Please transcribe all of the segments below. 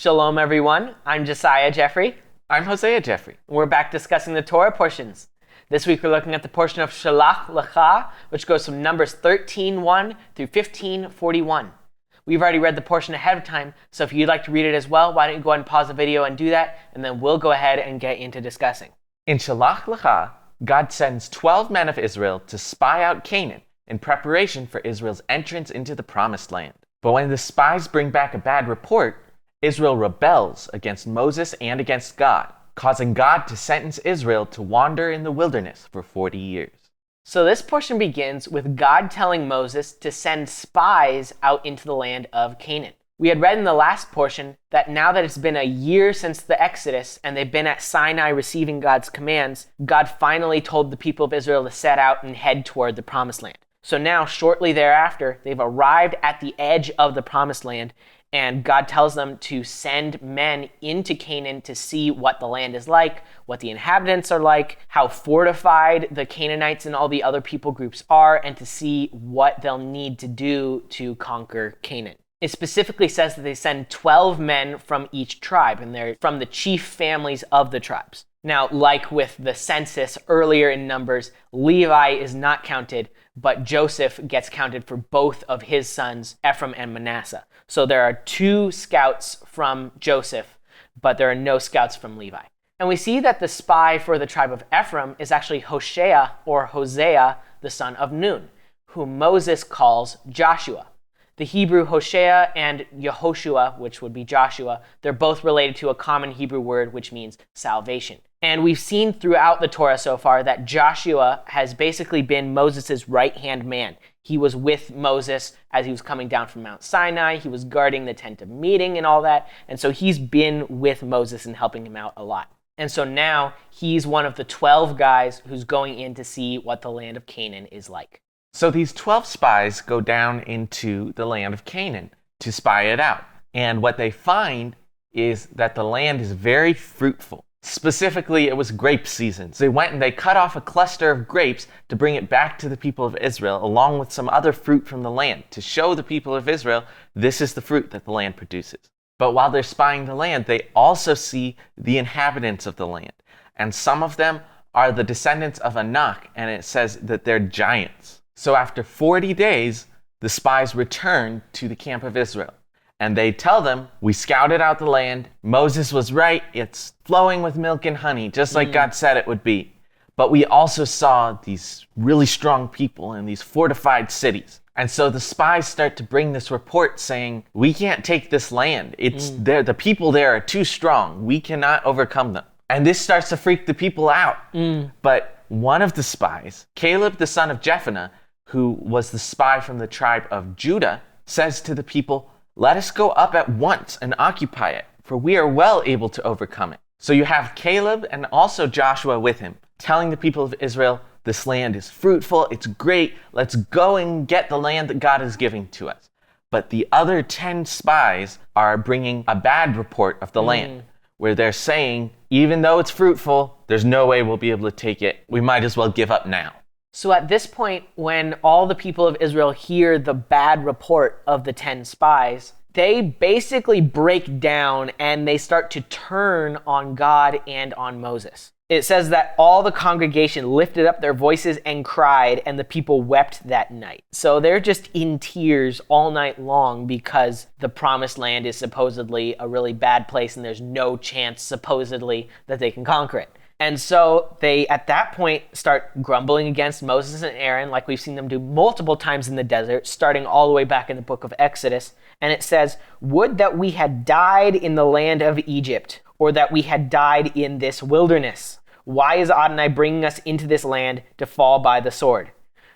Shalom, everyone. I'm Josiah Geoffrey. I'm Hosea Geoffrey. We're back discussing the Torah portions. This week we're looking at the portion of Shalach Lecha, which goes from Numbers 13:1 through 15:41. We've already read the portion ahead of time, so if you'd like to read it as well, why don't you go ahead and pause the video and do that, and then we'll go ahead and get into discussing. In Shalach Lecha, God sends 12 men of Israel to spy out Canaan in preparation for Israel's entrance into the Promised Land. But when the spies bring back a bad report, Israel rebels against Moses and against God, causing God to sentence Israel to wander in the wilderness for 40 years. So this portion begins with God telling Moses to send spies out into the land of Canaan. We had read in the last portion that now that it's been a year since the Exodus and they've been at Sinai receiving God's commands, God finally told the people of Israel to set out and head toward the Promised Land. So now, shortly thereafter, they've arrived at the edge of the Promised Land, and God tells them to send men into Canaan to see what the land is like, what the inhabitants are like, how fortified the Canaanites and all the other people groups are, and to see what they'll need to do to conquer Canaan. It specifically says that they send 12 men from each tribe, and they're from the chief families of the tribes. Now, like with the census earlier in Numbers, Levi is not counted, but Joseph gets counted for both of his sons, Ephraim and Manasseh. So there are 2 scouts from Joseph, but there are no scouts from Levi. And we see that the spy for the tribe of Ephraim is actually Hoshea or Hosea, the son of Nun, whom Moses calls Joshua. The Hebrew Hoshea and Yehoshua, which would be Joshua, they're both related to a common Hebrew word which means salvation. And we've seen throughout the Torah so far that Joshua has basically been Moses' right-hand man. He was with Moses as he was coming down from Mount Sinai. He was guarding the tent of meeting and all that. And so he's been with Moses and helping him out a lot. And so now he's one of the 12 guys who's going in to see what the land of Canaan is like. So these 12 spies go down into the land of Canaan to spy it out. And what they find is that the land is very fruitful. Specifically, it was grape season. So they went and they cut off a cluster of grapes to bring it back to the people of Israel, along with some other fruit from the land, to show the people of Israel this is the fruit that the land produces. But while they're spying the land, they also see the inhabitants of the land. And some of them are the descendants of Anak, and it says that they're giants. So after 40 days, the spies return to the camp of Israel. And they tell them, we scouted out the land. Moses was right. It's flowing with milk and honey, just like God said it would be. But we also saw these really strong people in these fortified cities. And so the spies start to bring this report saying, we can't take this land. It's there. The people there are too strong. We cannot overcome them. And this starts to freak the people out. But one of the spies, Caleb, the son of Jephunneh, who was the spy from the tribe of Judah, says to the people, let us go up at once and occupy it, for we are well able to overcome it. So you have Caleb and also Joshua with him, telling the people of Israel, this land is fruitful, it's great, let's go and get the land that God is giving to us. But the other 10 spies are bringing a bad report of the land, where they're saying, even though it's fruitful, there's no way we'll be able to take it. We might as well give up now. So at this point, when all the people of Israel hear the bad report of the 10 spies, they basically break down and they start to turn on God and on Moses. It says that all the congregation lifted up their voices and cried, and the people wept that night. So they're just in tears all night long because the Promised Land is supposedly a really bad place and there's no chance, supposedly, that they can conquer it. And so they, at that point, start grumbling against Moses and Aaron, like we've seen them do multiple times in the desert, starting all the way back in the book of Exodus. And it says, would that we had died in the land of Egypt, or that we had died in this wilderness. Why is Adonai bringing us into this land to fall by the sword?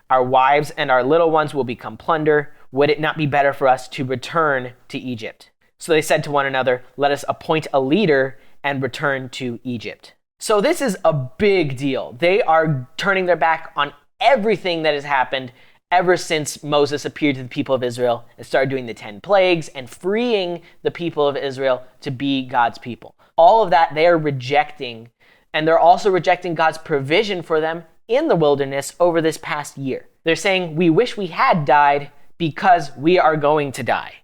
Our wives and our little ones will become plunder. Would it not be better for us to return to Egypt? So they said to one another, let us appoint a leader and return to Egypt. So this is a big deal. They are turning their back on everything that has happened ever since Moses appeared to the people of Israel and started doing the 10 plagues and freeing the people of Israel to be God's people. All of that they are rejecting, and they're also rejecting God's provision for them in the wilderness over this past year. They're saying, we wish we had died because we are going to die.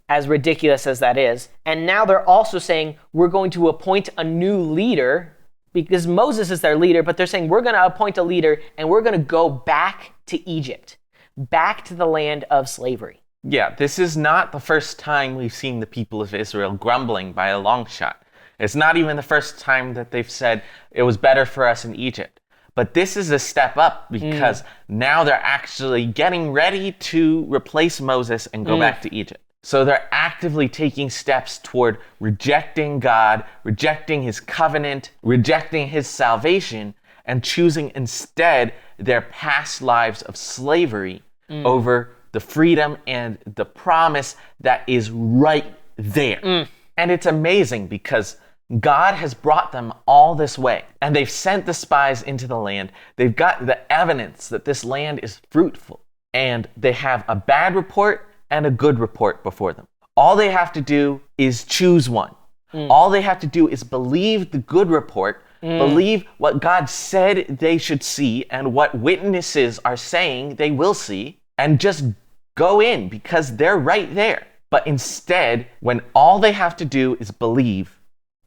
as ridiculous as that is. And now they're also saying, we're going to appoint a new leader, because Moses is their leader, but they're saying, we're going to appoint a leader and we're going to go back to Egypt, back to the land of slavery. Yeah, this is not the first time we've seen the people of Israel grumbling by a long shot. It's not even the first time that they've said it was better for us in Egypt. But this is a step up because now they're actually getting ready to replace Moses and go back to Egypt. So they're actively taking steps toward rejecting God, rejecting his covenant, rejecting his salvation, and choosing instead their past lives of slavery over the freedom and the promise that is right there. And it's amazing because God has brought them all this way, and they've sent the spies into the land. They've got the evidence that this land is fruitful, and they have a bad report and a good report before them. All they have to do is choose one. All they have to do is believe the good report, believe what God said they should see and what witnesses are saying they will see, and just go in because they're right there. But instead, when all they have to do is believe,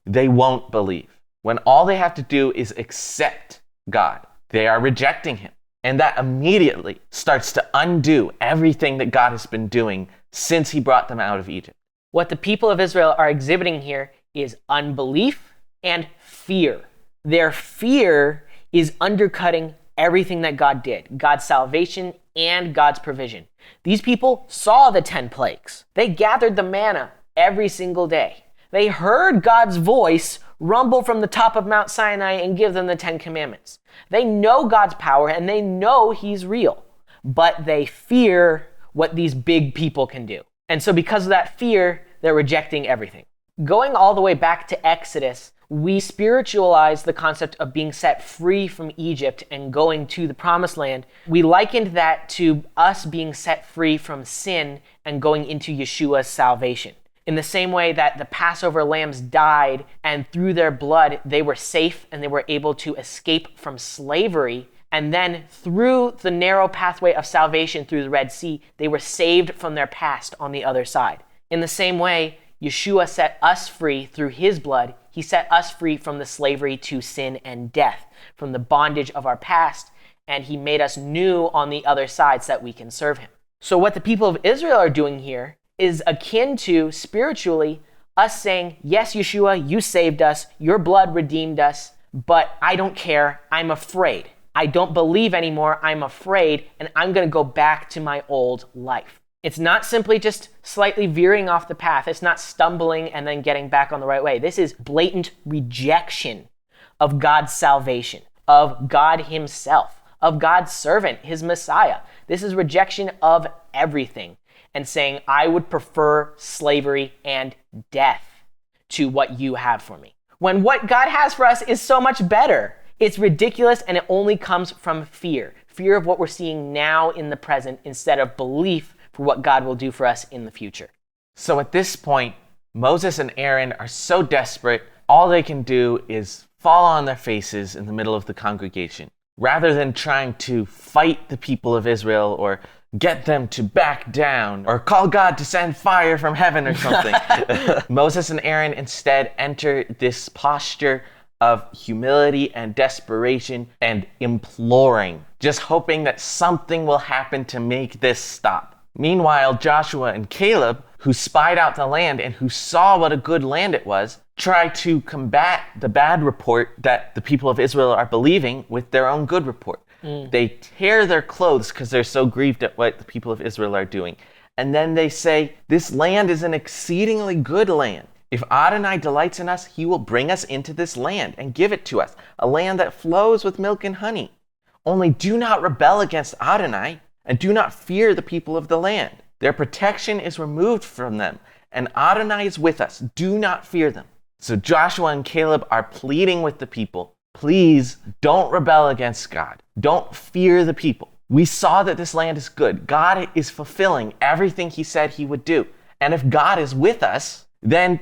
they won't believe. When all they have to do is accept God, they are rejecting him. And that immediately starts to undo everything that God has been doing since he brought them out of Egypt. What the people of Israel are exhibiting here is unbelief and fear. Their fear is undercutting everything that God did, God's salvation and God's provision. These people saw the 10 plagues. They gathered the manna every single day. They heard God's voice rumble from the top of Mount Sinai and give them the 10 commandments. They know God's power and they know he's real, but they fear what these big people can do. And so because of that fear, they're rejecting everything. Going all the way back to Exodus, we spiritualize the concept of being set free from Egypt and going to the promised land. We likened that to us being set free from sin and going into Yeshua's salvation. In the same way that the Passover lambs died and through their blood they were safe and they were able to escape from slavery, and then through the narrow pathway of salvation through the Red Sea, they were saved from their past on the other side. In the same way, Yeshua set us free through his blood. He set us free from the slavery to sin and death, from the bondage of our past, and he made us new on the other side so that we can serve him. So what the people of Israel are doing here is akin to, spiritually, us saying, yes, Yeshua, you saved us, your blood redeemed us, but I don't care, I'm afraid. I don't believe anymore, I'm afraid, and I'm going to go back to my old life. It's not simply just slightly veering off the path. It's not stumbling and then getting back on the right way. This is blatant rejection of God's salvation, of God himself, of God's servant, his Messiah. This is rejection of everything and saying, I would prefer slavery and death to what you have for me. When what God has for us is so much better. It's ridiculous, and it only comes from fear. Fear of what we're seeing now in the present instead of belief for what God will do for us in the future. So at this point, Moses and Aaron are so desperate, all they can do is fall on their faces in the middle of the congregation. Rather than trying to fight the people of Israel or get them to back down or call God to send fire from heaven or something, Moses and Aaron instead enter this posture of humility and desperation and imploring, just hoping that something will happen to make this stop. Meanwhile, Joshua and Caleb, who spied out the land and who saw what a good land it was, try to combat the bad report that the people of Israel are believing with their own good report. They tear their clothes because they're so grieved at what the people of Israel are doing. And then they say, this land is an exceedingly good land. If Adonai delights in us, he will bring us into this land and give it to us, a land that flows with milk and honey. Only do not rebel against Adonai, and do not fear the people of the land. Their protection is removed from them, and Adonai is with us. Do not fear them. So Joshua and Caleb are pleading with the people, please don't rebel against God. Don't fear the people. We saw that this land is good. God is fulfilling everything he said he would do. And if God is with us, then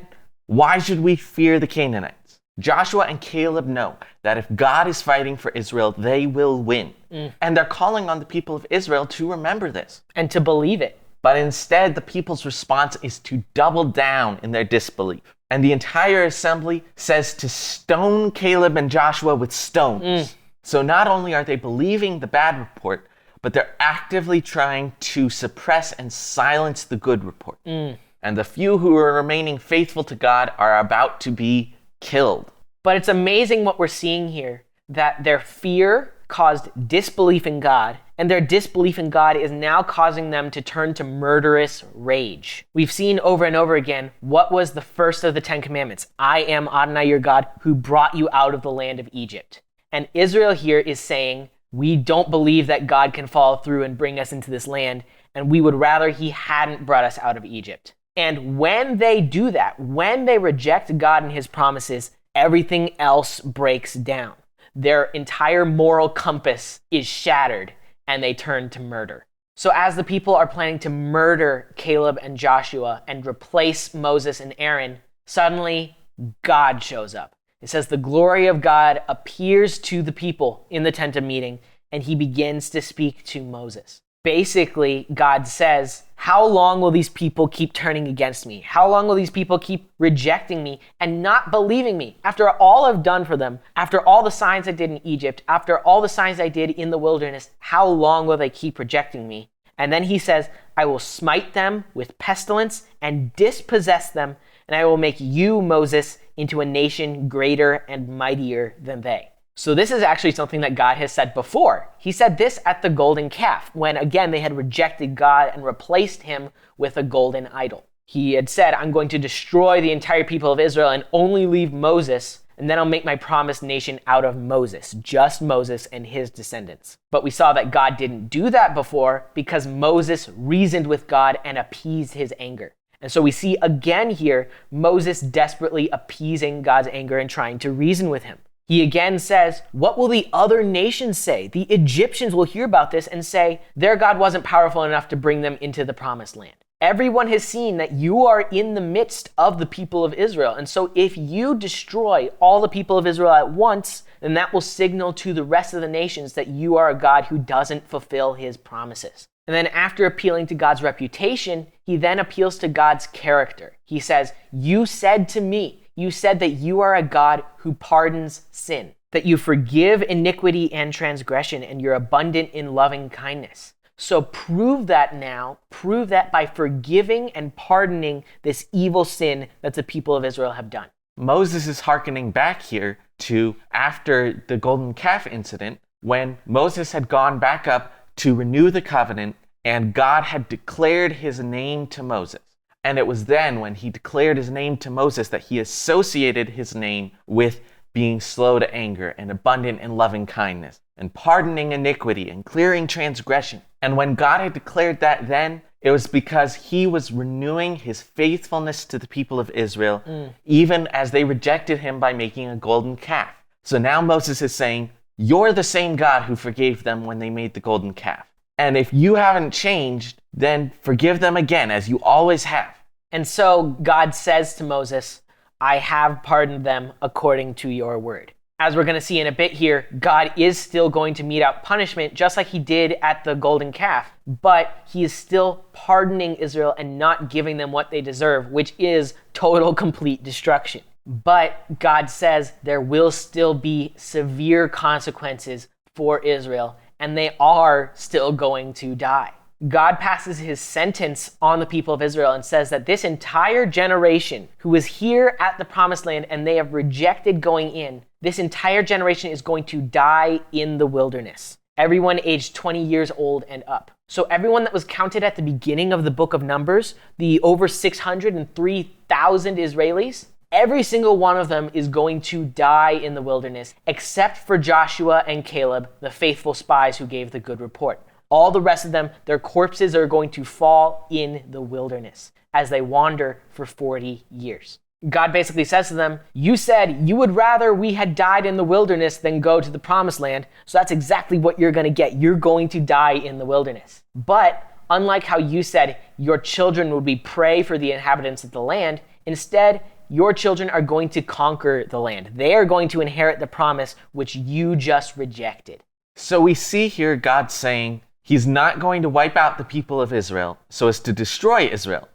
why should we fear the Canaanites? Joshua and Caleb know that if God is fighting for Israel, they will win. And they're calling on the people of Israel to remember this. And to believe it. But instead, the people's response is to double down in their disbelief. And the entire assembly says to stone Caleb and Joshua with stones. So not only are they believing the bad report, but they're actively trying to suppress and silence the good report. And the few who are remaining faithful to God are about to be killed. But it's amazing what we're seeing here, that their fear caused disbelief in God, and their disbelief in God is now causing them to turn to murderous rage. We've seen over and over again, what was the first of the 10 commandments? I am Adonai your God who brought you out of the land of Egypt. And Israel here is saying, we don't believe that God can follow through and bring us into this land, and we would rather he hadn't brought us out of Egypt. And when they do that, when they reject God and his promises, everything else breaks down. Their entire moral compass is shattered, and they turn to murder. So as the people are planning to murder Caleb and Joshua and replace Moses and Aaron, suddenly God shows up. It says the glory of God appears to the people in the tent of meeting, and he begins to speak to Moses. Basically, God says, how long will these people keep turning against me? How long will these people keep rejecting me and not believing me? After all I've done for them, after all the signs I did in Egypt, after all the signs I did in the wilderness, how long will they keep rejecting me? And then he says, I will smite them with pestilence and dispossess them, and I will make you, Moses, into a nation greater and mightier than they. So this is actually something that God has said before. He said this at the golden calf, when again they had rejected God and replaced him with a golden idol. He had said, I'm going to destroy the entire people of Israel and only leave Moses, and then I'll make my promised nation out of Moses, just Moses and his descendants. But we saw that God didn't do that before because Moses reasoned with God and appeased his anger. And so we see again here, Moses desperately appeasing God's anger and trying to reason with him. He again says, what will the other nations say? The Egyptians will hear about this and say, their God wasn't powerful enough to bring them into the promised land. Everyone has seen that you are in the midst of the people of Israel. And so if you destroy all the people of Israel at once, then that will signal to the rest of the nations that you are a God who doesn't fulfill his promises. And then after appealing to God's reputation, he then appeals to God's character. He says, you said to me, you said that you are a God who pardons sin, that you forgive iniquity and transgression, and you're abundant in loving kindness. So prove that now. Prove that by forgiving and pardoning this evil sin that the people of Israel have done. Moses is hearkening back here to after the golden calf incident, when Moses had gone back up to renew the covenant, and God had declared his name to Moses. And it was then when he declared his name to Moses that he associated his name with being slow to anger and abundant in loving kindness and pardoning iniquity and clearing transgression. And when God had declared that then, it was because he was renewing his faithfulness to the people of Israel, even as they rejected him by making a golden calf. So now Moses is saying, you're the same God who forgave them when they made the golden calf. And if you haven't changed, then forgive them again, as you always have. And so God says to Moses, I have pardoned them according to your word. As we're going to see in a bit here, God is still going to mete out punishment just like he did at the golden calf, but he is still pardoning Israel and not giving them what they deserve, which is total, complete destruction. But God says there will still be severe consequences for Israel, and they are still going to die. God passes his sentence on the people of Israel and says that this entire generation who is here at the promised land and they have rejected going in, this entire generation is going to die in the wilderness. Everyone aged 20 years old and up. So everyone that was counted at the beginning of the book of Numbers, the over 603,000 Israelis, every single one of them is going to die in the wilderness, except for Joshua and Caleb, the faithful spies who gave the good report. All the rest of them, their corpses are going to fall in the wilderness as they wander for 40 years. God basically says to them, you said you would rather we had died in the wilderness than go to the promised land. So that's exactly what you're going to get. You're going to die in the wilderness. But unlike how you said your children would be prey for the inhabitants of the land, instead, your children are going to conquer the land. They are going to inherit the promise which you just rejected. So we see here God saying He's not going to wipe out the people of Israel so as to destroy Israel,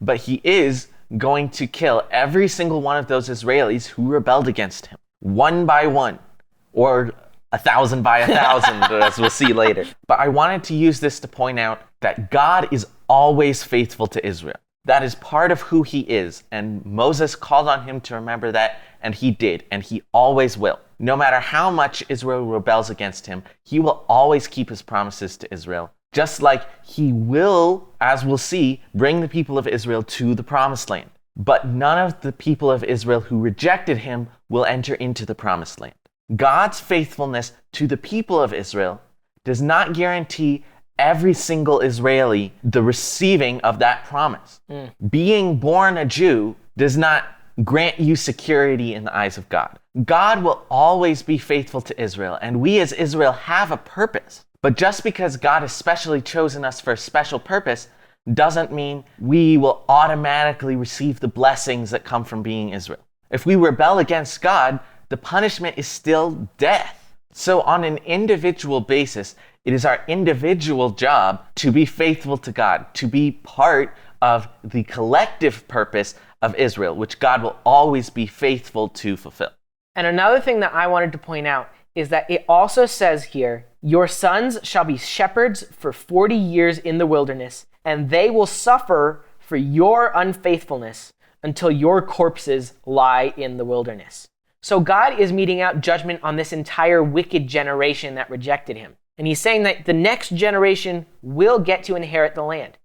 but he is going to kill every single one of those Israelis who rebelled against him, one by one, or 1,000 by 1,000, as we'll see later. But I wanted to use this to point out that God is always faithful to Israel. That is part of who he is, and Moses called on him to remember that, and he did, and he always will. No matter how much Israel rebels against him, he will always keep his promises to Israel, just like he will, as we'll see, bring the people of Israel to the promised land. But none of the people of Israel who rejected him will enter into the promised land. God's faithfulness to the people of Israel does not guarantee every single Israeli the receiving of that promise. Being born a Jew does not grant you security in the eyes of God. God will always be faithful to Israel, and we as Israel have a purpose. But just because God has specially chosen us for a special purpose doesn't mean we will automatically receive the blessings that come from being Israel. If we rebel against God, the punishment is still death. So on an individual basis, it is our individual job to be faithful to God, to be part of the collective purpose of Israel, which God will always be faithful to fulfill. And another thing that I wanted to point out is that it also says here, your sons shall be shepherds for 40 years in the wilderness, and they will suffer for your unfaithfulness until your corpses lie in the wilderness. So God is meting out judgment on this entire wicked generation that rejected him. And he's saying that the next generation will get to inherit the land.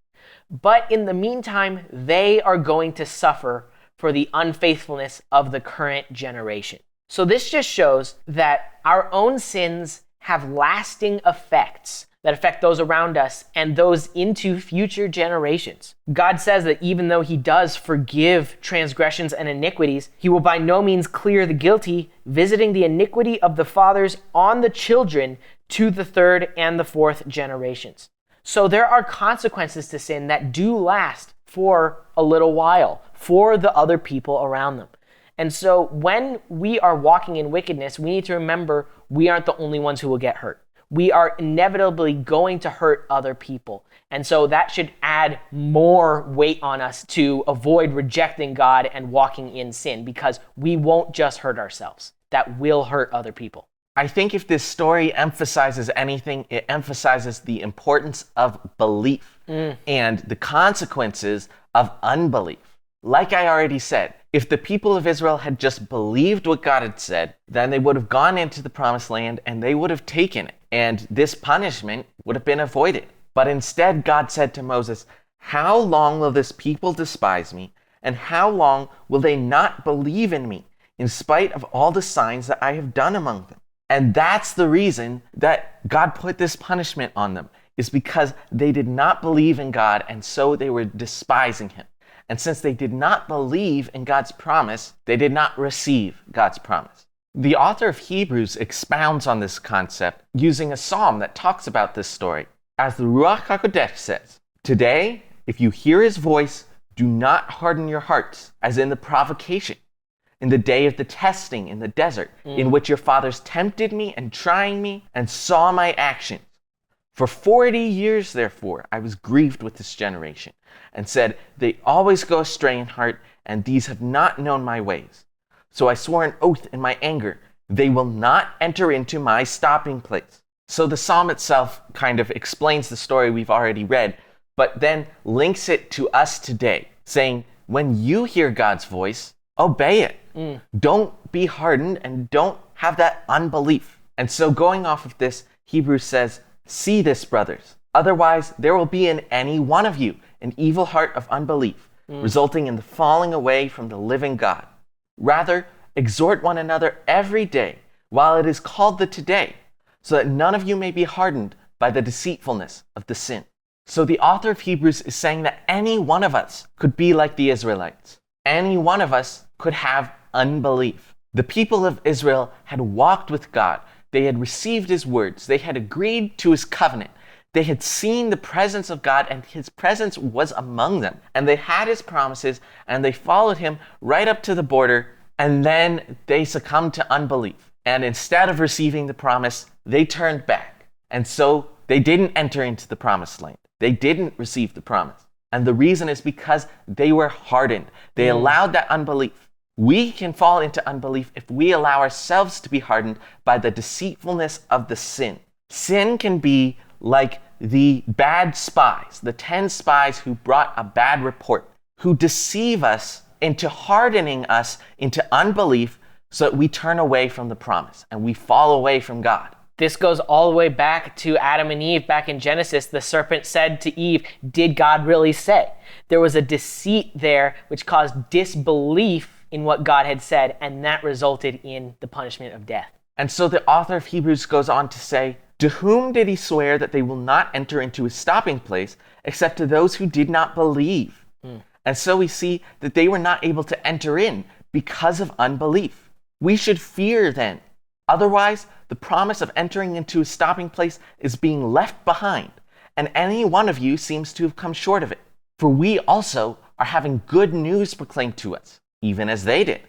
But in the meantime, they are going to suffer for the unfaithfulness of the current generation. So this just shows that our own sins have lasting effects that affect those around us and those into future generations. God says that even though he does forgive transgressions and iniquities, he will by no means clear the guilty, visiting the iniquity of the fathers on the children to the third and the fourth generations. So there are consequences to sin that do last for a little while for the other people around them. And so when we are walking in wickedness, we need to remember we aren't the only ones who will get hurt. We are inevitably going to hurt other people. And so that should add more weight on us to avoid rejecting God and walking in sin, because we won't just hurt ourselves. That will hurt other people. I think if this story emphasizes anything, it emphasizes the importance of belief and the consequences of unbelief. Like I already said, if the people of Israel had just believed what God had said, then they would have gone into the promised land and they would have taken it. And this punishment would have been avoided. But instead, God said to Moses, how long will this people despise me? And how long will they not believe in me, in spite of all the signs that I have done among them? And that's the reason that God put this punishment on them, is because they did not believe in God, and so they were despising him. And since they did not believe in God's promise, they did not receive God's promise. The author of Hebrews expounds on this concept using a psalm that talks about this story. As the Ruach HaKodesh says, today, if you hear his voice, do not harden your hearts, as in the provocation, in the day of the testing in the desert, in which your fathers tempted me and trying me and saw my actions. For 40 years, therefore, I was grieved with this generation and said, they always go astray in heart, and these have not known my ways. So I swore an oath in my anger, they will not enter into my stopping place. So the psalm itself kind of explains the story we've already read, but then links it to us today, saying, when you hear God's voice, obey it. Don't be hardened and don't have that unbelief. And so going off of this, Hebrews says, see this, brothers. Otherwise, there will be in any one of you an evil heart of unbelief, resulting in the falling away from the living God. Rather, exhort one another every day while it is called the today, so that none of you may be hardened by the deceitfulness of the sin. So the author of Hebrews is saying that any one of us could be like the Israelites. Any one of us could have unbelief. The people of Israel had walked with God. They had received his words. They had agreed to his covenant. They had seen the presence of God, and his presence was among them. And they had his promises, and they followed him right up to the border, and then they succumbed to unbelief. And instead of receiving the promise, they turned back. And so They didn't enter into the promised land. They didn't receive the promise. And the reason is because they were hardened. They allowed that unbelief. We can fall into unbelief if we allow ourselves to be hardened by the deceitfulness of the sin. Sin can be like the bad spies, the 10 spies who brought a bad report, who deceive us into hardening us into unbelief so that we turn away from the promise and we fall away from God. This goes all the way back to Adam and Eve. Back in Genesis, the serpent said to Eve, "Did God really say?" There was a deceit there which caused disbelief in what God had said, and that resulted in the punishment of death. And so the author of Hebrews goes on to say, "To whom did he swear that they will not enter into his stopping place, except to those who did not believe?" And so we see that they were not able to enter in because of unbelief. We should fear then. Otherwise, the promise of entering into his stopping place is being left behind, and any one of you seems to have come short of it. For we also are having good news proclaimed to us, even as they did.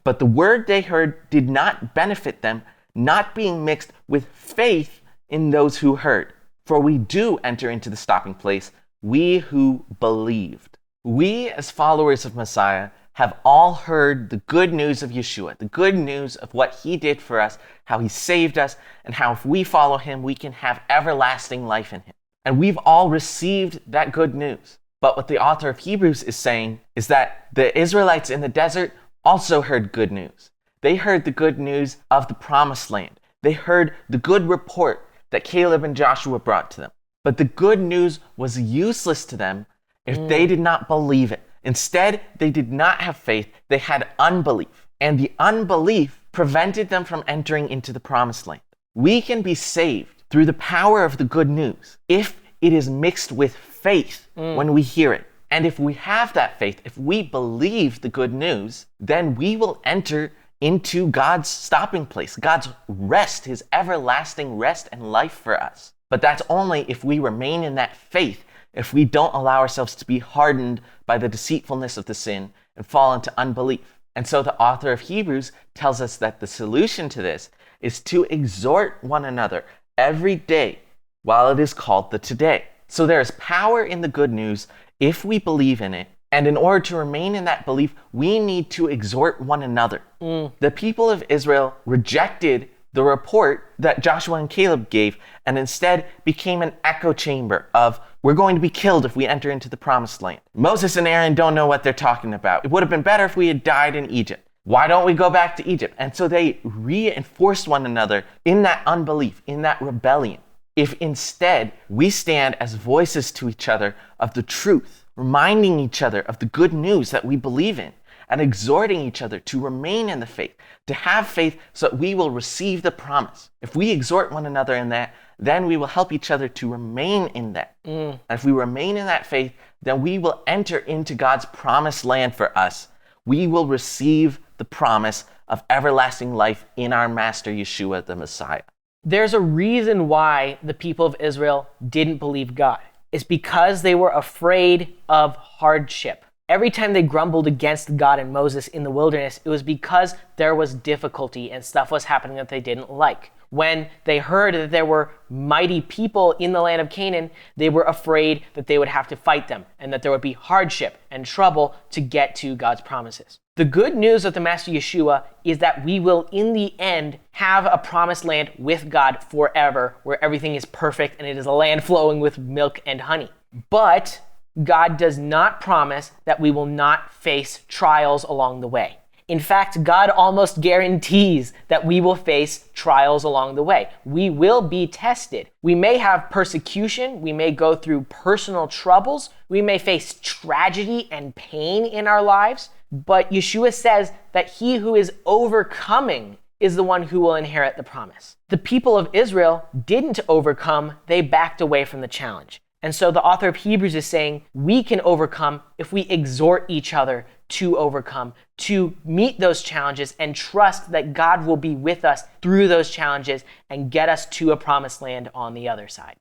But the word they heard did not benefit them, not being mixed with faith in those who heard. For we do enter into the stopping place, we who believed. We, as followers of Messiah, have all heard the good news of Yeshua, the good news of what he did for us, how he saved us, and how if we follow him, we can have everlasting life in him. And we've all received that good news. But what the author of Hebrews is saying is that the Israelites in the desert also heard good news. They heard the good news of the promised land. They heard the good report that Caleb and Joshua brought to them. But the good news was useless to them if they did not believe it. Instead, they did not have faith. They had unbelief. And the unbelief prevented them from entering into the promised land. We can be saved through the power of the good news if it is mixed with faith when we hear it. And if we have that faith, if we believe the good news, then we will enter into God's stopping place, God's rest, his everlasting rest and life for us. But that's only if we remain in that faith, if we don't allow ourselves to be hardened by the deceitfulness of the sin and fall into unbelief. And so the author of Hebrews tells us that the solution to this is to exhort one another every day while it is called the today. So there is power in the good news if we believe in it. And in order to remain in that belief, we need to exhort one another. The people of Israel rejected the report that Joshua and Caleb gave and instead became an echo chamber of, we're going to be killed if we enter into the promised land. Moses and Aaron don't know what they're talking about. It would have been better if we had died in Egypt. Why don't we go back to Egypt? And so they reinforced one another in that unbelief, in that rebellion. If instead we stand as voices to each other of the truth, reminding each other of the good news that we believe in, and exhorting each other to remain in the faith, to have faith so that we will receive the promise. If we exhort one another in that, then we will help each other to remain in that. And if we remain in that faith, then we will enter into God's promised land for us. We will receive the promise of everlasting life in our Master Yeshua, the Messiah. There's a reason why the people of Israel didn't believe God. It's because they were afraid of hardship. Every time they grumbled against God and Moses in the wilderness, it was because there was difficulty and stuff was happening that they didn't like. When they heard that there were mighty people in the land of Canaan, they were afraid that they would have to fight them and that there would be hardship and trouble to get to God's promises. The good news of the Master Yeshua is that we will, in the end, have a promised land with God forever, where everything is perfect and it is a land flowing with milk and honey. But God does not promise that we will not face trials along the way. In fact, God almost guarantees that we will face trials along the way. We will be tested. We may have persecution. We may go through personal troubles. We may face tragedy and pain in our lives. But Yeshua says that he who is overcoming is the one who will inherit the promise. The people of Israel didn't overcome. They backed away from the challenge. And so the author of Hebrews is saying we can overcome if we exhort each other to overcome, to meet those challenges and trust that God will be with us through those challenges and get us to a promised land on the other side.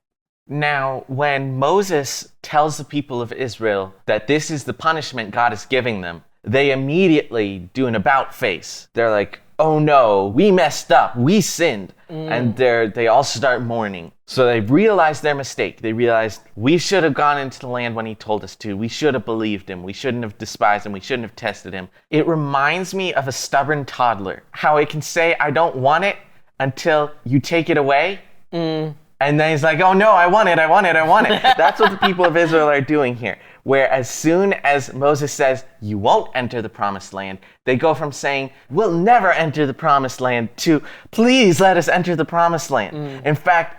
Now, when Moses tells the people of Israel that this is the punishment God is giving them, they immediately do an about face. They're like, oh no, we messed up, we sinned. And they all start mourning. So they realize their mistake. They realize we should have gone into the land when he told us to. We should have believed him. We shouldn't have despised him. We shouldn't have tested him. It reminds me of a stubborn toddler, how it can say, I don't want it until you take it away. And then he's like, oh no, I want it. That's what the people of Israel are doing here. Where as soon as Moses says, you won't enter the promised land, they go from saying, we'll never enter the promised land to, please let us enter the promised land. In fact,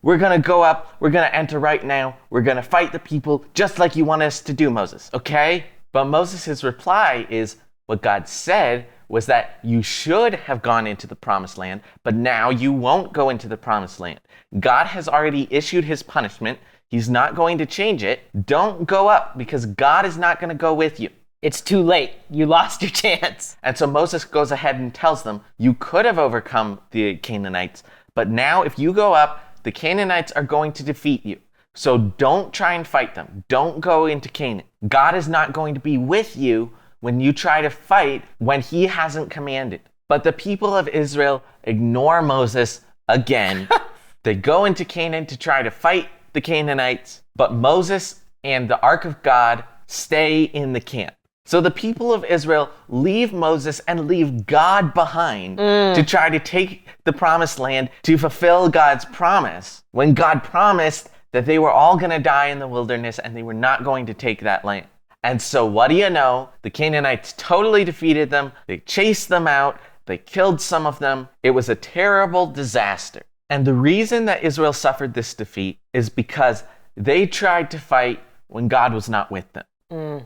we're going to go up, we're going to enter right now, we're going to fight the people just like you want us to do, Moses, okay? But Moses' reply is, what God said was that you should have gone into the promised land, but now you won't go into the promised land. God has already issued his punishment. He's not going to change it. Don't go up because God is not going to go with you. It's too late. You lost your chance. And so Moses goes ahead and tells them, you could have overcome the Canaanites, but now if you go up, the Canaanites are going to defeat you. So don't try and fight them. Don't go into Canaan. God is not going to be with you when you try to fight when he hasn't commanded. But the people of Israel ignore Moses again. They go into Canaan to try to fight the Canaanites, but Moses and the Ark of God stay in the camp. So the people of Israel leave Moses and leave God behind to try to take the promised land to fulfill God's promise, when God promised that they were all going to die in the wilderness and they were not going to take that land. And so what do you know? The Canaanites totally defeated them. They chased them out. They killed some of them. It was a terrible disaster. And the reason that Israel suffered this defeat is because they tried to fight when God was not with them.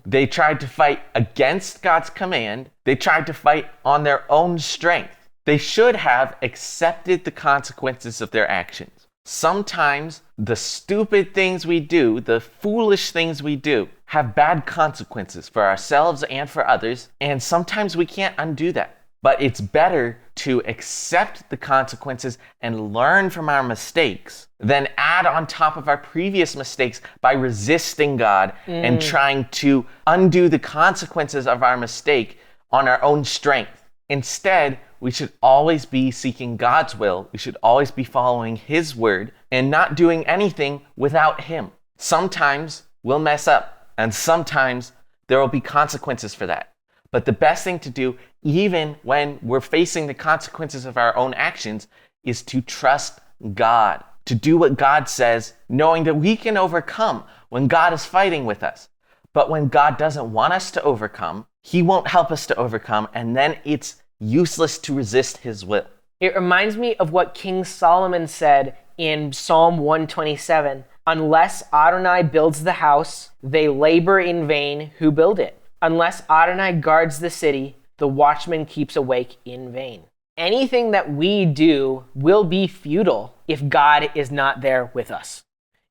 They tried to fight against God's command. They tried to fight on their own strength. They should have accepted the consequences of their actions. Sometimes the stupid things we do, the foolish things we do, have bad consequences for ourselves and for others, and sometimes we can't undo that. But it's better to accept the consequences and learn from our mistakes than add on top of our previous mistakes by resisting God and trying to undo the consequences of our mistake on our own strength. Instead, we should always be seeking God's will. We should always be following his word and not doing anything without him. Sometimes we'll mess up, and sometimes there will be consequences for that. But the best thing to do, even when we're facing the consequences of our own actions, is to trust God, to do what God says, knowing that we can overcome when God is fighting with us. But when God doesn't want us to overcome, he won't help us to overcome, and then it's useless to resist his will. It reminds me of what King Solomon said in Psalm 127, unless Adonai builds the house, they labor in vain who build it. Unless Adonai guards the city, the watchman keeps awake in vain. Anything that we do will be futile if God is not there with us,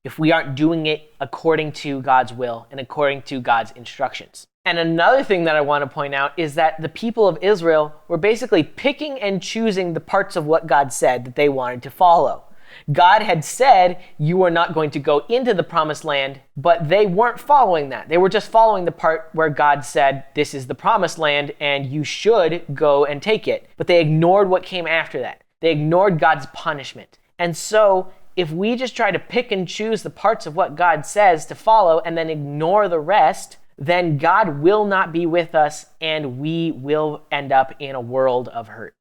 if we aren't doing it according to God's will and according to God's instructions. And another thing that I want to point out is that the people of Israel were basically picking and choosing the parts of what God said that they wanted to follow. God had said, you are not going to go into the promised land, but they weren't following that. They were just following the part where God said, this is the promised land and you should go and take it. But they ignored what came after that. They ignored God's punishment. And so if we just try to pick and choose the parts of what God says to follow and then ignore the rest, then God will not be with us and we will end up in a world of hurt.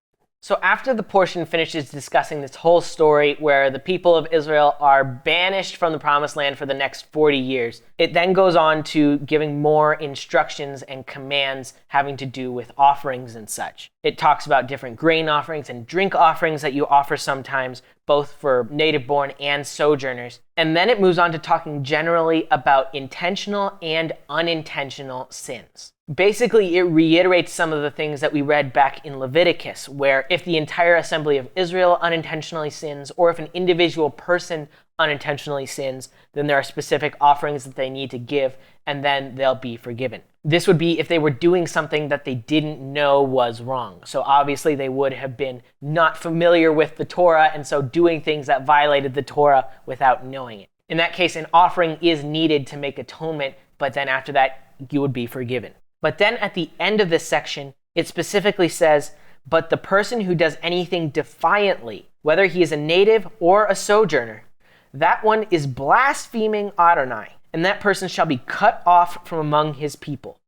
So after the portion finishes discussing this whole story where the people of Israel are banished from the promised land for the next 40 years, it then goes on to giving more instructions and commands having to do with offerings and such. It talks about different grain offerings and drink offerings that you offer sometimes, both for native-born and sojourners. And then it moves on to talking generally about intentional and unintentional sins. Basically, it reiterates some of the things that we read back in Leviticus, where if the entire assembly of Israel unintentionally sins, or if an individual person unintentionally sins, then there are specific offerings that they need to give, and then they'll be forgiven. This would be if they were doing something that they didn't know was wrong. So obviously they would have been not familiar with the Torah, and so doing things that violated the Torah without knowing it. In that case, an offering is needed to make atonement, but then after that, you would be forgiven. But then at the end of this section, it specifically says, but the person who does anything defiantly, whether he is a native or a sojourner, that one is blaspheming Adonai, and that person shall be cut off from among his people.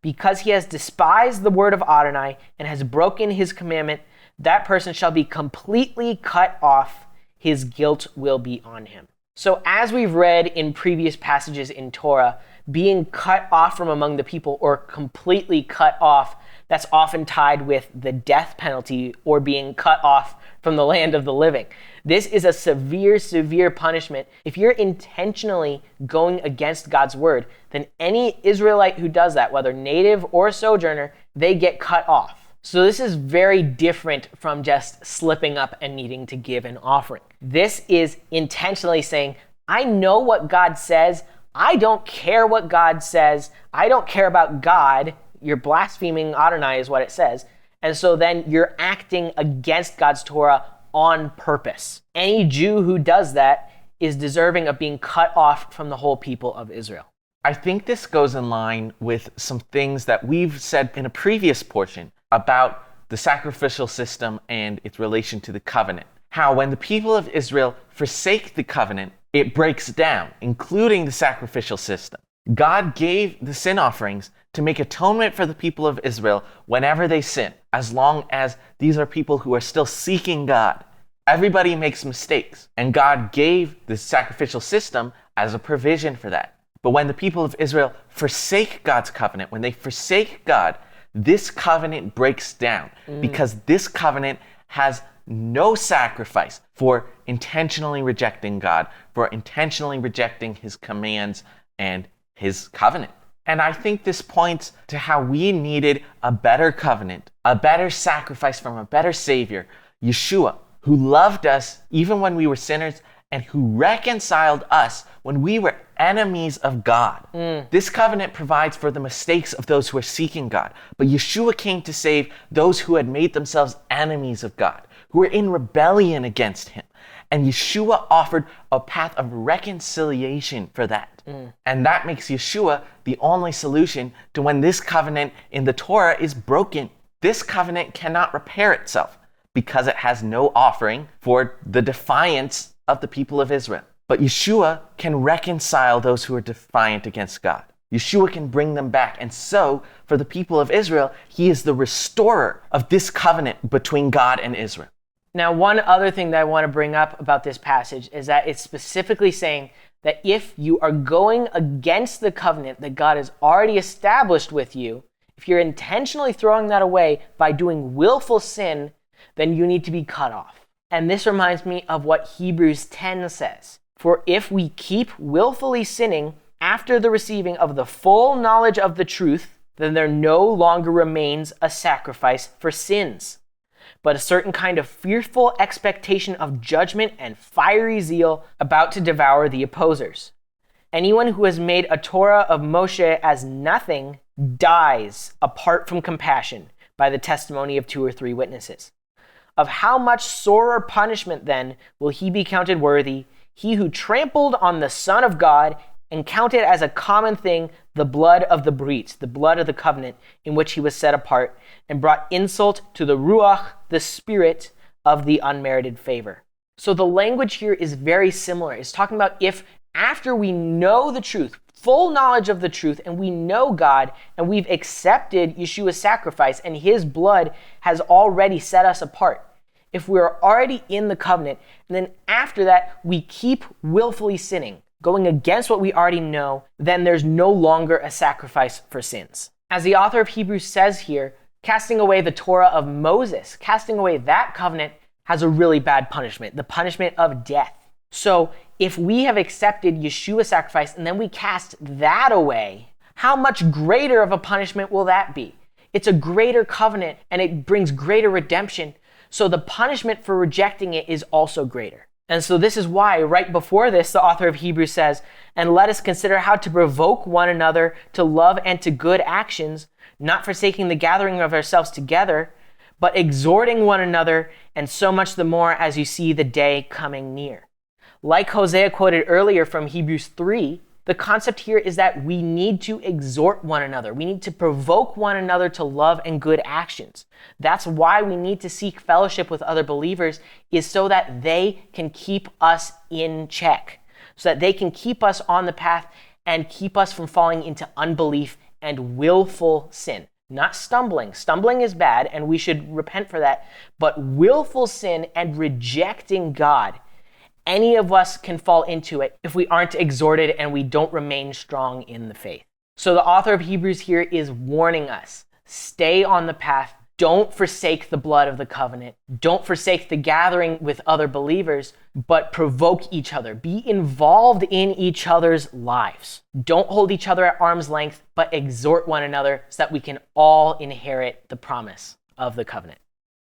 Because he has despised the word of Adonai and has broken his commandment, that person shall be completely cut off. His guilt will be on him. So as we've read in previous passages in Torah, being cut off from among the people or completely cut off, that's often tied with the death penalty or being cut off from the land of the living. This is a severe, severe punishment. If you're intentionally going against God's word, then any Israelite who does that, whether native or sojourner, they get cut off. So this is very different from just slipping up and needing to give an offering. This is intentionally saying, I know what God says. I don't care what God says. I don't care about God. You're blaspheming Adonai is what it says. And so then you're acting against God's Torah on purpose. Any Jew who does that is deserving of being cut off from the whole people of Israel. I think this goes in line with some things that we've said in a previous portion about the sacrificial system and its relation to the covenant. How when the people of Israel forsake the covenant, it breaks down, including the sacrificial system. God gave the sin offerings to make atonement for the people of Israel whenever they sin, as long as these are people who are still seeking God. Everybody makes mistakes, and God gave the sacrificial system as a provision for that. But when the people of Israel forsake God's covenant, when they forsake God, this covenant breaks down because this covenant has no sacrifice for intentionally rejecting God, for intentionally rejecting his commands and his covenant. And I think this points to how we needed a better covenant, a better sacrifice from a better Savior, Yeshua, who loved us even when we were sinners and who reconciled us when we were enemies of God. This covenant provides for the mistakes of those who are seeking God, but Yeshua came to save those who had made themselves enemies of God, who were in rebellion against him. And Yeshua offered a path of reconciliation for that. And that makes Yeshua the only solution to when this covenant in the Torah is broken. This covenant cannot repair itself because it has no offering for the defiance of the people of Israel. But Yeshua can reconcile those who are defiant against God. Yeshua can bring them back. And so, for the people of Israel, he is the restorer of this covenant between God and Israel. Now, one other thing that I want to bring up about this passage is that it's specifically saying that if you are going against the covenant that God has already established with you, if you're intentionally throwing that away by doing willful sin, then you need to be cut off. And this reminds me of what Hebrews 10 says. For if we keep willfully sinning after the receiving of the full knowledge of the truth, then there no longer remains a sacrifice for sins, but a certain kind of fearful expectation of judgment and fiery zeal about to devour the opposers. Anyone who has made a Torah of Moshe as nothing dies apart from compassion by the testimony of 2 or 3 witnesses. Of how much sorer punishment then will he be counted worthy, he who trampled on the Son of God and counted as a common thing the blood of the brit, the blood of the covenant in which he was set apart, and brought insult to the ruach, the spirit of the unmerited favor. So the language here is very similar. It's talking about if after we know the truth, full knowledge of the truth, and we know God, and we've accepted Yeshua's sacrifice, and his blood has already set us apart. If we're already in the covenant, and then after that, we keep willfully sinning, going against what we already know, then there's no longer a sacrifice for sins. As the author of Hebrews says here, casting away the Torah of Moses, casting away that covenant has a really bad punishment, the punishment of death. So if we have accepted Yeshua's sacrifice and then we cast that away, how much greater of a punishment will that be? It's a greater covenant and it brings greater redemption. So the punishment for rejecting it is also greater. And so this is why right before this, the author of Hebrews says, and let us consider how to provoke one another to love and to good actions, not forsaking the gathering of ourselves together, but exhorting one another, and so much the more as you see the day coming near. Like Hosea quoted earlier from Hebrews 3, The concept here is that we need to exhort one another. We need to provoke one another to love and good actions. That's why we need to seek fellowship with other believers, is so that they can keep us in check, so that they can keep us on the path and keep us from falling into unbelief and willful sin. Not stumbling. Stumbling is bad, and we should repent for that. But willful sin and rejecting God, any of us can fall into it if we aren't exhorted and we don't remain strong in the faith. So the author of Hebrews here is warning us, stay on the path. Don't forsake the blood of the covenant. Don't forsake the gathering with other believers, but provoke each other. Be involved in each other's lives. Don't hold each other at arm's length, but exhort one another so that we can all inherit the promise of the covenant.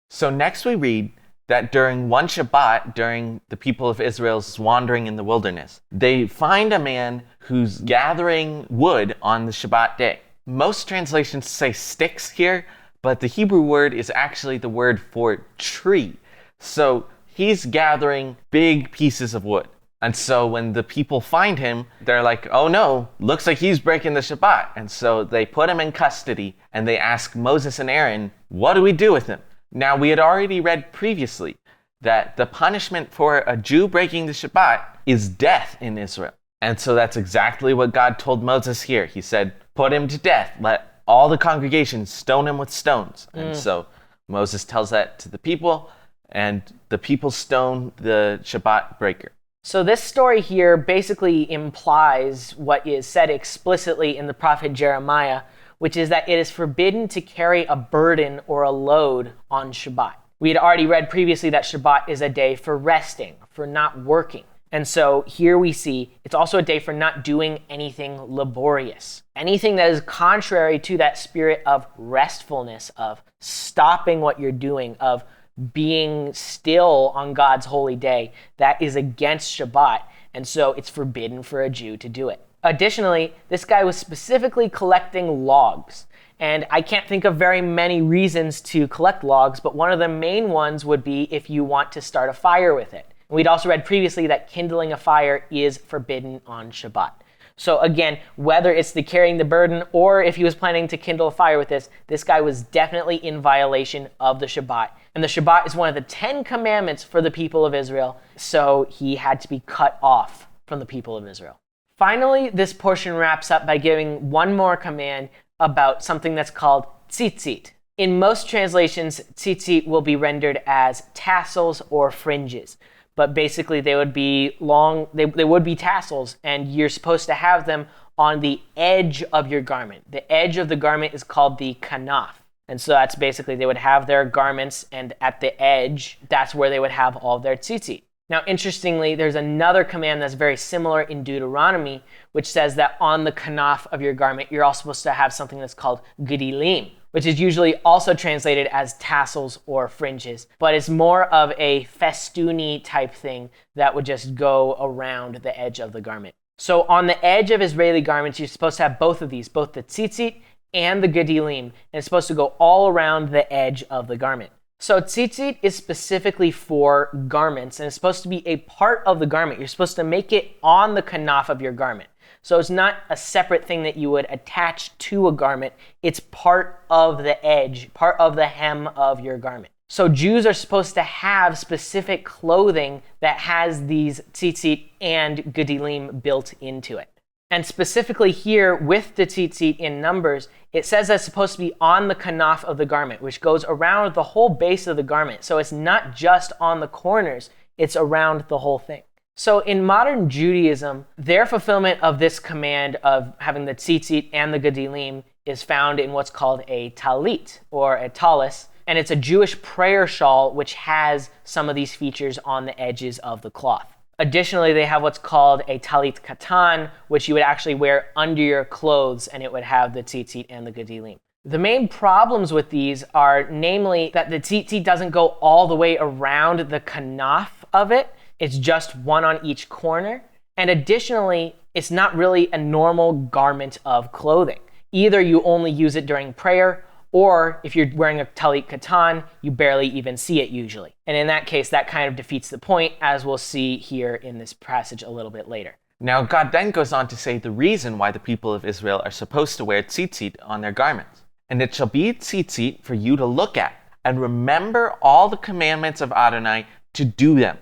So next we read that during one Shabbat, during the people of Israel's wandering in the wilderness, they find a man who's gathering wood on the Shabbat day. Most translations say sticks here, but the Hebrew word is actually the word for tree. So he's gathering big pieces of wood. And so when the people find him, they're like, oh no, looks like he's breaking the Shabbat. And so they put him in custody and they ask Moses and Aaron, what do we do with him? Now, we had already read previously that the punishment for a Jew breaking the Shabbat is death in Israel. And so that's exactly what God told Moses here. He said, put him to death. Let all the congregation stone him with stones. And so Moses tells that to the people, and the people stone the Shabbat breaker. So this story here basically implies what is said explicitly in the prophet Jeremiah, which is that it is forbidden to carry a burden or a load on Shabbat. We had already read previously that Shabbat is a day for resting, for not working. And so here we see it's also a day for not doing anything laborious. Anything that is contrary to that spirit of restfulness, of stopping what you're doing, of being still on God's holy day, that is against Shabbat. And so it's forbidden for a Jew to do it. Additionally, this guy was specifically collecting logs. And I can't think of very many reasons to collect logs, but one of the main ones would be if you want to start a fire with it. We'd also read previously that kindling a fire is forbidden on Shabbat. So again, whether it's the carrying the burden or if he was planning to kindle a fire with this guy was definitely in violation of the Shabbat. And the Shabbat is one of the 10 commandments for the people of Israel, so he had to be cut off from the people of Israel. Finally, this portion wraps up by giving one more command about something that's called Tzitzit. In most translations, Tzitzit will be rendered as tassels or fringes. But basically they would be long, they would be tassels, and you're supposed to have them on the edge of your garment. The edge of the garment is called the kanaf. And so that's basically, they would have their garments, and at the edge, that's where they would have all of their tzitzit. Now, interestingly, there's another command that's very similar in Deuteronomy, which says that on the kanaf of your garment, you're also supposed to have something that's called gedilim, which is usually also translated as tassels or fringes, but it's more of a festoony type thing that would just go around the edge of the garment. So on the edge of Israeli garments, you're supposed to have both of these, both the tzitzit and the gedilim, and it's supposed to go all around the edge of the garment. So tzitzit is specifically for garments, and it's supposed to be a part of the garment. You're supposed to make it on the kanaf of your garment. So it's not a separate thing that you would attach to a garment. It's part of the edge, part of the hem of your garment. So Jews are supposed to have specific clothing that has these tzitzit and gedilim built into it. And specifically here with the tzitzit in Numbers, it says that it's supposed to be on the kanaf of the garment, which goes around the whole base of the garment. So it's not just on the corners, it's around the whole thing. So in modern Judaism, their fulfillment of this command of having the tzitzit and the gedilim is found in what's called a talit, or a tallis, and it's a Jewish prayer shawl which has some of these features on the edges of the cloth. Additionally, they have what's called a talit katan, which you would actually wear under your clothes, and it would have the tzitzit and the gedilim. The main problems with these are namely that the tzitzit doesn't go all the way around the kanaf of it. It's just one on each corner. And additionally, it's not really a normal garment of clothing. Either you only use it during prayer, or if you're wearing a talit katan, you barely even see it usually. And in that case, that kind of defeats the point, as we'll see here in this passage a little bit later. Now, God then goes on to say the reason why the people of Israel are supposed to wear tzitzit on their garments. And it shall be tzitzit for you to look at and remember all the commandments of Adonai to do them,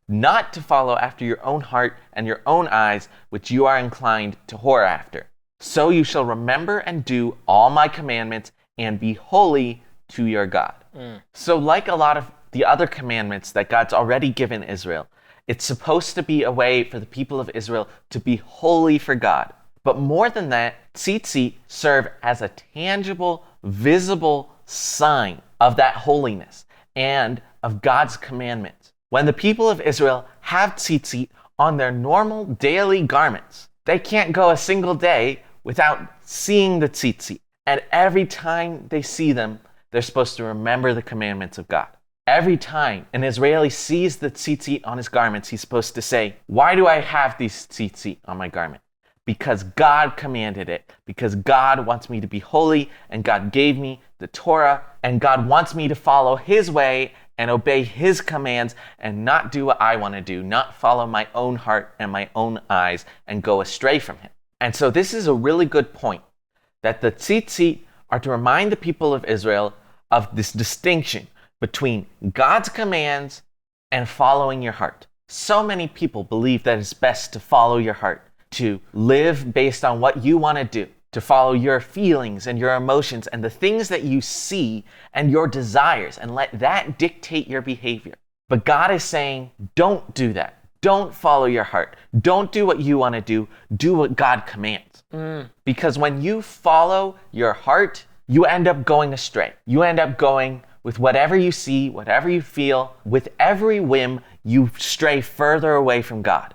not to follow after your own heart and your own eyes, which you are inclined to whore after. So you shall remember and do all my commandments and be holy to your God. So like a lot of the other commandments that God's already given Israel, it's supposed to be a way for the people of Israel to be holy for God. But more than that, tzitzit serve as a tangible, visible sign of that holiness and of God's commandments. When the people of Israel have tzitzit on their normal daily garments, they can't go a single day without seeing the tzitzit. And every time they see them, they're supposed to remember the commandments of God. Every time an Israeli sees the tzitzit on his garments, he's supposed to say, why do I have these tzitzit on my garment? Because God commanded it, because God wants me to be holy, and God gave me the Torah, and God wants me to follow his way and obey his commands and not do what I want to do, not follow my own heart and my own eyes and go astray from him. And so this is a really good point, that the tzitzit are to remind the people of Israel of this distinction between God's commands and following your heart. So many people believe that it's best to follow your heart, to live based on what you want to do, to follow your feelings and your emotions and the things that you see and your desires, and let that dictate your behavior. But God is saying, don't do that. Don't follow your heart. Don't do what you want to do. Do what God commands. Because when you follow your heart, you end up going astray. You end up going with whatever you see, whatever you feel. With every whim, you stray further away from God.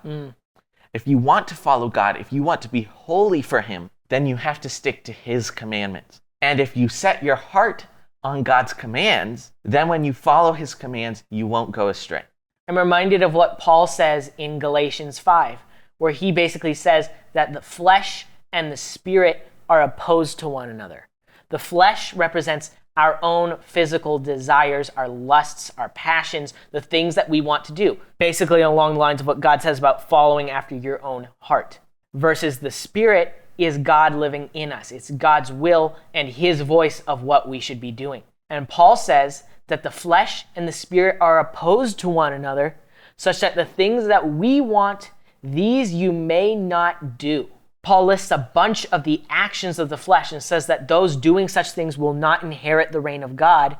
If you want to follow God, if you want to be holy for him, then you have to stick to his commandments. And if you set your heart on God's commands, then when you follow his commands, you won't go astray. I'm reminded of what Paul says in Galatians 5, where he basically says that the flesh and the spirit are opposed to one another. The flesh represents our own physical desires, our lusts, our passions, the things that we want to do. Basically along the lines of what God says about following after your own heart. Versus the spirit is God living in us. It's God's will and his voice of what we should be doing. And Paul says that the flesh and the spirit are opposed to one another, such that the things that we want, these you may not do. Paul lists a bunch of the actions of the flesh and says that those doing such things will not inherit the reign of God.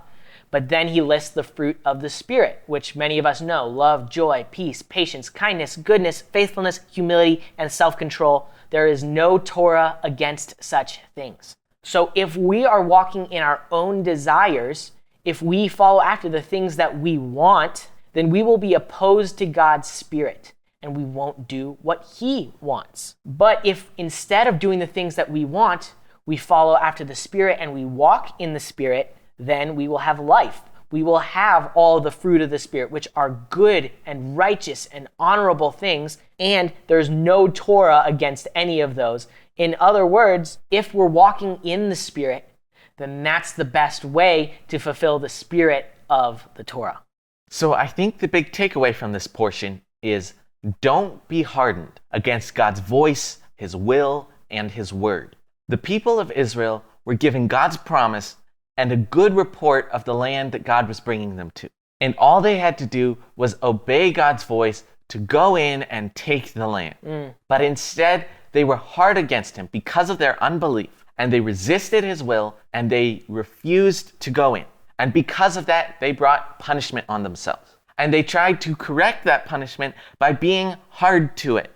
But then he lists the fruit of the Spirit, which many of us know: love, joy, peace, patience, kindness, goodness, faithfulness, humility, and self-control. There is no Torah against such things. So if we are walking in our own desires, if we follow after the things that we want, then we will be opposed to God's Spirit, and we won't do what he wants. But if instead of doing the things that we want, we follow after the Spirit and we walk in the Spirit, then we will have life. We will have all the fruit of the Spirit, which are good and righteous and honorable things, and there's no Torah against any of those. In other words, if we're walking in the Spirit, then that's the best way to fulfill the spirit of the Torah. So I think the big takeaway from this portion is, don't be hardened against God's voice, his will, and his word. The people of Israel were given God's promise and a good report of the land that God was bringing them to. And all they had to do was obey God's voice to go in and take the land. But instead, they were hard against him because of their unbelief. And they resisted his will, and they refused to go in. And because of that, they brought punishment on themselves. And they tried to correct that punishment by being hard to it.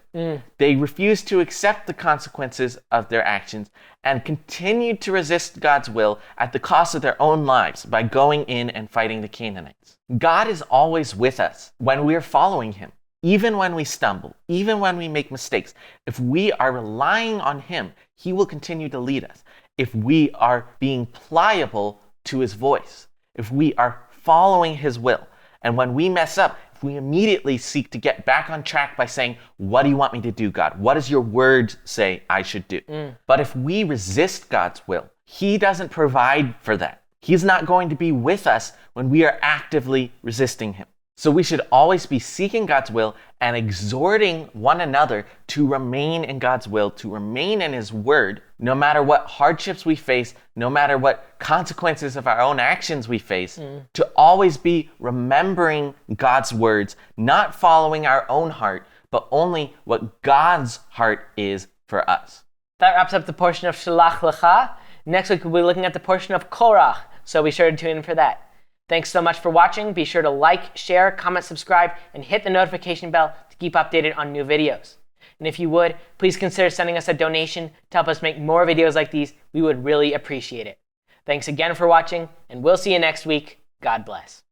They refused to accept the consequences of their actions and continued to resist God's will at the cost of their own lives by going in and fighting the Canaanites. God is always with us when we're following him. Even when we stumble, even when we make mistakes, if we are relying on him, he will continue to lead us. If we are being pliable to his voice, if we are following his will, and when we mess up, if we immediately seek to get back on track by saying, what do you want me to do, God? What does your word say I should do? But if we resist God's will, he doesn't provide for that. He's not going to be with us when we are actively resisting him. So we should always be seeking God's will and exhorting one another to remain in God's will, to remain in His word, no matter what hardships we face, no matter what consequences of our own actions we face, to always be remembering God's words, not following our own heart, but only what God's heart is for us. That wraps up the portion of Shalach Lecha. Next week, we'll be looking at the portion of Korach, so be sure to tune in for that. Thanks so much for watching. Be sure to like, share, comment, subscribe, and hit the notification bell to keep updated on new videos. And if you would, please consider sending us a donation to help us make more videos like these. We would really appreciate it. Thanks again for watching, and we'll see you next week. God bless.